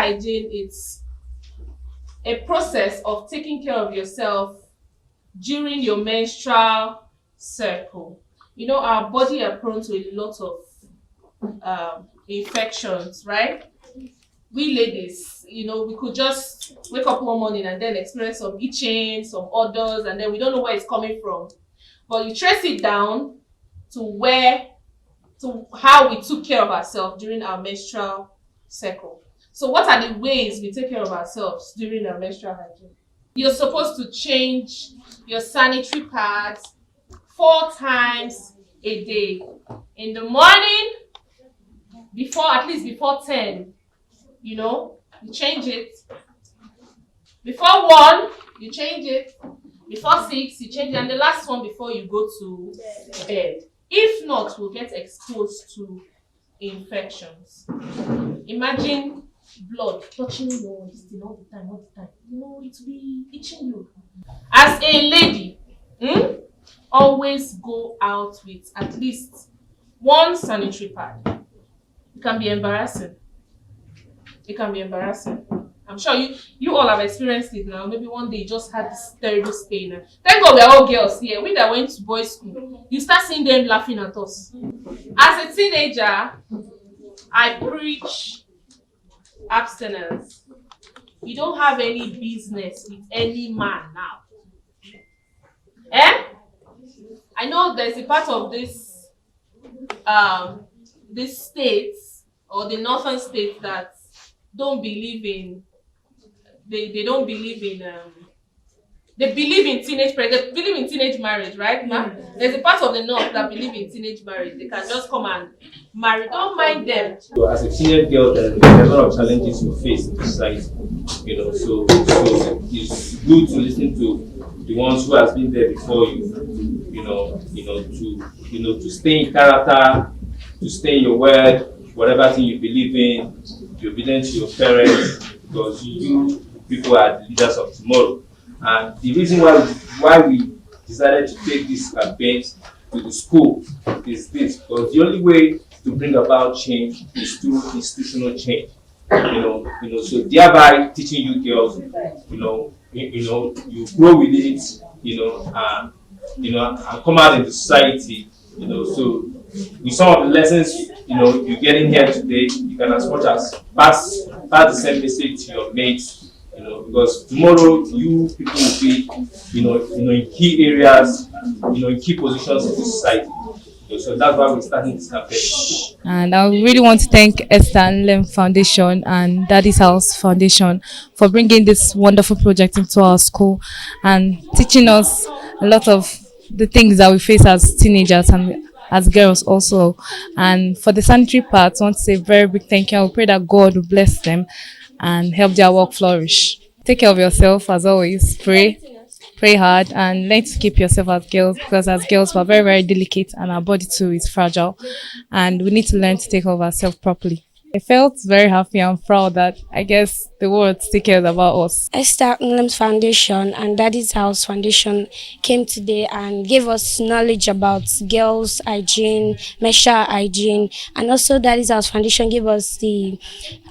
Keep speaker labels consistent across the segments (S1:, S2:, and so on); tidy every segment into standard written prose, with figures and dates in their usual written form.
S1: hygiene is a process of taking care of yourself during your menstrual cycle. You know, our body are prone to a lot of infections, right? We ladies, you know, we could just wake up one morning and then experience some itching, some odors, and then we don't know where it's coming from. But you trace it down to how we took care of ourselves during our menstrual cycle. So what are the ways we take care of ourselves during our menstrual hygiene? You're supposed to change your sanitary pads 4 times a day. In the morning, at least before 10, you know, you change it. Before 1, you change it. Before 6, you change it. And the last one before you go to bed. If not, we'll get exposed to infections. Imagine blood touching your skin all the time. You know, it will be itching you. As a lady, always go out with at least 1 sanitary pad. It can be embarrassing. I'm sure you all have experienced it now. Maybe one day you just had this terrible stain. Thank God we're all girls here. We that went to boys' school, you start seeing them laughing at us. As a teenager, I preach abstinence. You don't have any business with any man now. I know there's a part of this states or the northern states that don't believe in they don't believe in they believe in teenage marriage, right, ma? There's a part of the north that believe in teenage marriage. They can just come and marry. Don't mind them.
S2: So as a teenage girl, there's a lot of challenges you face in society. You know, so it's good to listen to the ones who has been there before you. To stay in character, to stay in your word, whatever thing you believe in, be obedient to your parents, because you people are the leaders of tomorrow. And the reason why we decided to take this campaign to the school is this, because the only way to bring about change is through institutional change. So thereby teaching you girls, you grow with it, and come out into society, so with some of the lessons, you get in here today, you can as much as pass the same message to your mates, because tomorrow you people will be, in key areas, in key positions in the society. So that's why we're starting this campaign.
S3: And I really want to thank Esther Nlem Foundation and Daddy's House Foundation for bringing this wonderful project into our school and teaching us a lot of the things that we face as teenagers and as girls also. And for the sanitary part, I want to say a very big thank you. I pray that God will bless them and help their work flourish. Take care of yourself as always. Pray hard and learn to keep yourself as girls, because as girls we're very, very delicate and our body too is fragile, and we need to learn to take care of ourselves properly. I felt very happy and proud that I guess the world still cares about us.
S4: Esther Nlem's Foundation and Daddy's House Foundation came today and gave us knowledge about girls' hygiene, menstrual hygiene, and also Daddy's House Foundation gave us the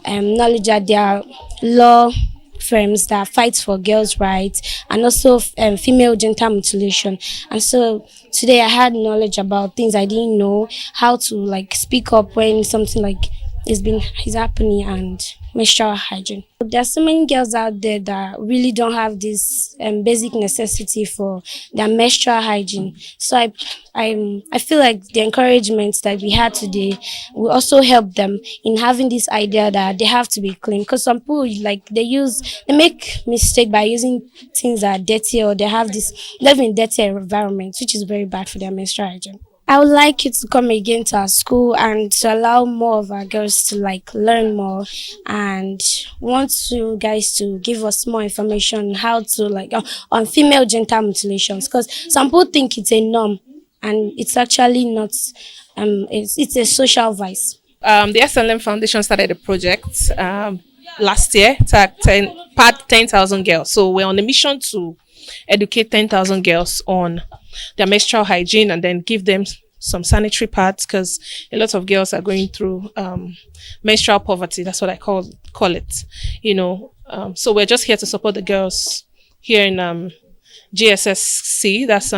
S4: knowledge that there are law firms that fight for girls' rights and also female genital mutilation. And so today I had knowledge about things I didn't know, how to speak up when something is happening, and menstrual hygiene. There's so many girls out there that really don't have this basic necessity for their menstrual hygiene. So I feel like the encouragement that we had today will also help them in having this idea that they have to be clean. Because some people they make mistake by using things that are dirty, or they live in dirty environment, which is very bad for their menstrual hygiene. I would like you to come again to our school and to allow more of our girls to learn more, and want you guys to give us more information on how to on female genital mutilations, because some people think it's a norm and it's actually not. It's a social vice.
S1: The Esther Nlem Foundation started a project last year to part 10,000 girls. So we're on a mission to educate 10,000 girls on their menstrual hygiene and then give them some sanitary pads, because a lot of girls are going through menstrual poverty. That's what I call it. So we're just here to support the girls here in GSSC. That's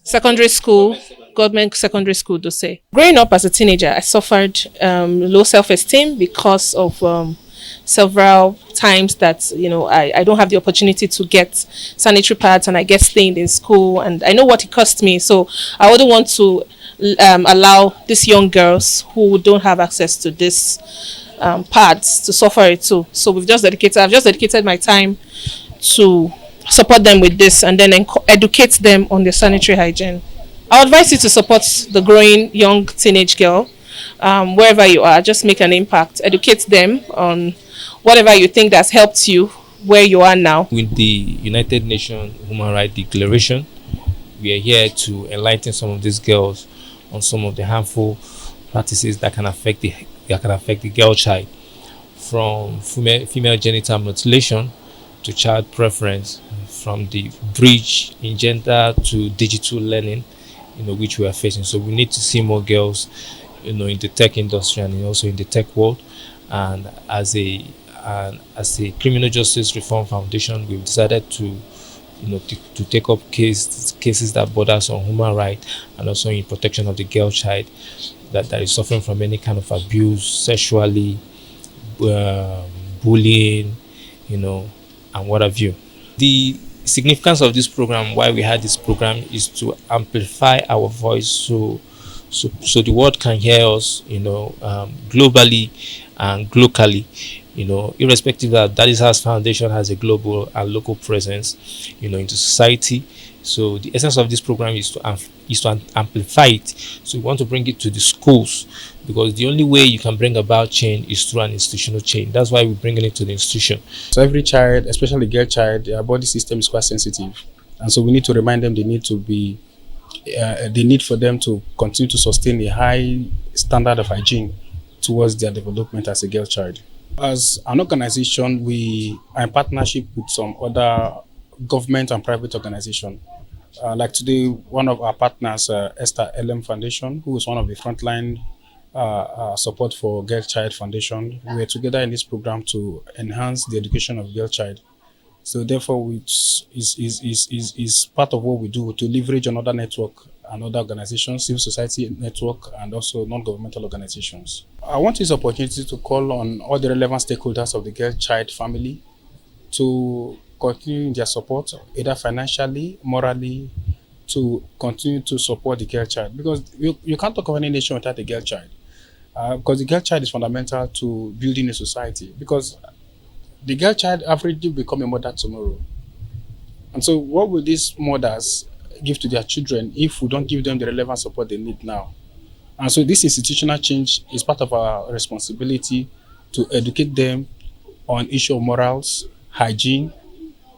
S1: secondary school, government secondary school, Dutse. Growing up as a teenager, I suffered low self-esteem because of several times that I don't have the opportunity to get sanitary pads, and I get stained in school, and I know what it cost me. So I wouldn't want to allow these young girls who don't have access to this pads to suffer it too. So I've just dedicated my time to support them with this, and then educate them on their sanitary hygiene. I advise you to support the growing young teenage girl, wherever you are. Just make an impact. Educate them on whatever you think that's helped you where you are now.
S5: With the United Nations Human Rights Declaration, we are here to enlighten some of these girls on some of the harmful practices that can affect the girl child, from female genital mutilation to child preference, from the bridge in gender to digital learning, which we are facing. So we need to see more girls, in the tech industry and also in the tech world. And as a Criminal Justice Reform Foundation, we've decided to take up cases that borders on human rights and also in protection of the girl child that is suffering from any kind of abuse, sexually, bullying, and what have you. The significance of this program, why we had this program, is to amplify our voice so the world can hear us, globally and locally, irrespective that is how Foundation has a global and local presence, into society. So the essence of this program is to amplify it. So we want to bring it to the schools, because the only way you can bring about change is through an institutional change. That's why we're bringing it to the institution.
S6: So every child, especially girl child, their body system is quite sensitive, and so we need to remind them they need for them to continue to sustain a high standard of hygiene towards their development as a girl child. As an organization, we are in partnership with some other government and private organizations. Like today, one of our partners, Esther Nlem Foundation, who is one of the frontline support for Girl Child Foundation. We are together in this program to enhance the education of girl child. So therefore, which is part of what we do, to leverage another network and other organizations, civil society network, and also non-governmental organizations. I want this opportunity to call on all the relevant stakeholders of the girl child family to continue their support, either financially, morally, to continue to support the girl child. Because you can't talk of any nation without the girl child. Because the girl child is fundamental to building a society. Because the girl child averagely become a mother tomorrow. And so what will these mothers give to their children if we don't give them the relevant support they need now? And so this institutional change is part of our responsibility to educate them on issue of morals, hygiene,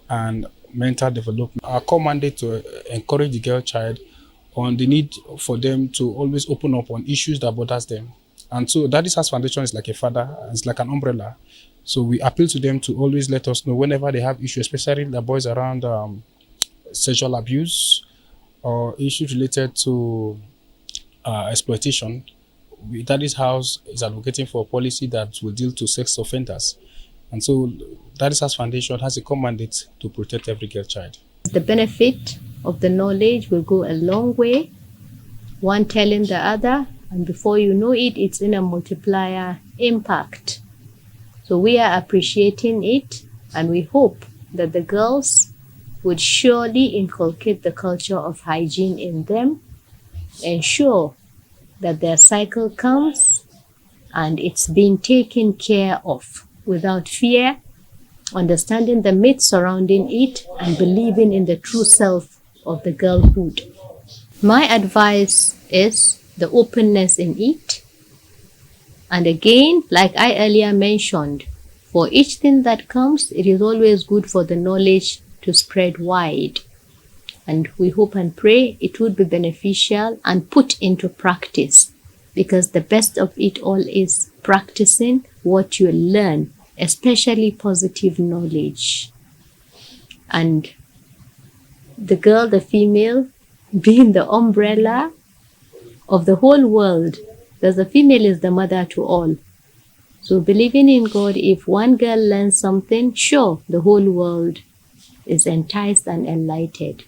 S6: and mental development. Our core mandate to encourage the girl child on the need for them to always open up on issues that bothers them. And so Daddy's House Foundation is like a father, it's like an umbrella. So we appeal to them to always let us know whenever they have issues, especially the boys around sexual abuse or issues related to exploitation. Daddy's House is advocating for a policy that will deal to sex offenders. And so Daddy's House Foundation has a common mandate to protect every girl child.
S7: The benefit of the knowledge will go a long way, one telling the other, and before you know it, it's in a multiplier impact. So we are appreciating it, and we hope that the girls would surely inculcate the culture of hygiene in them, ensure that their cycle comes and it's being taken care of without fear, understanding the myths surrounding it, and believing in the true self of the girlhood. My advice is the openness in it. And again, like I earlier mentioned, for each thing that comes, it is always good for the knowledge to spread wide. And we hope and pray it would be beneficial and put into practice, because the best of it all is practicing what you learn, especially positive knowledge. And the girl, the female, being the umbrella, of the whole world, because the female is the mother to all. So believing in God, if one girl learns something, sure, the whole world is enticed and enlightened.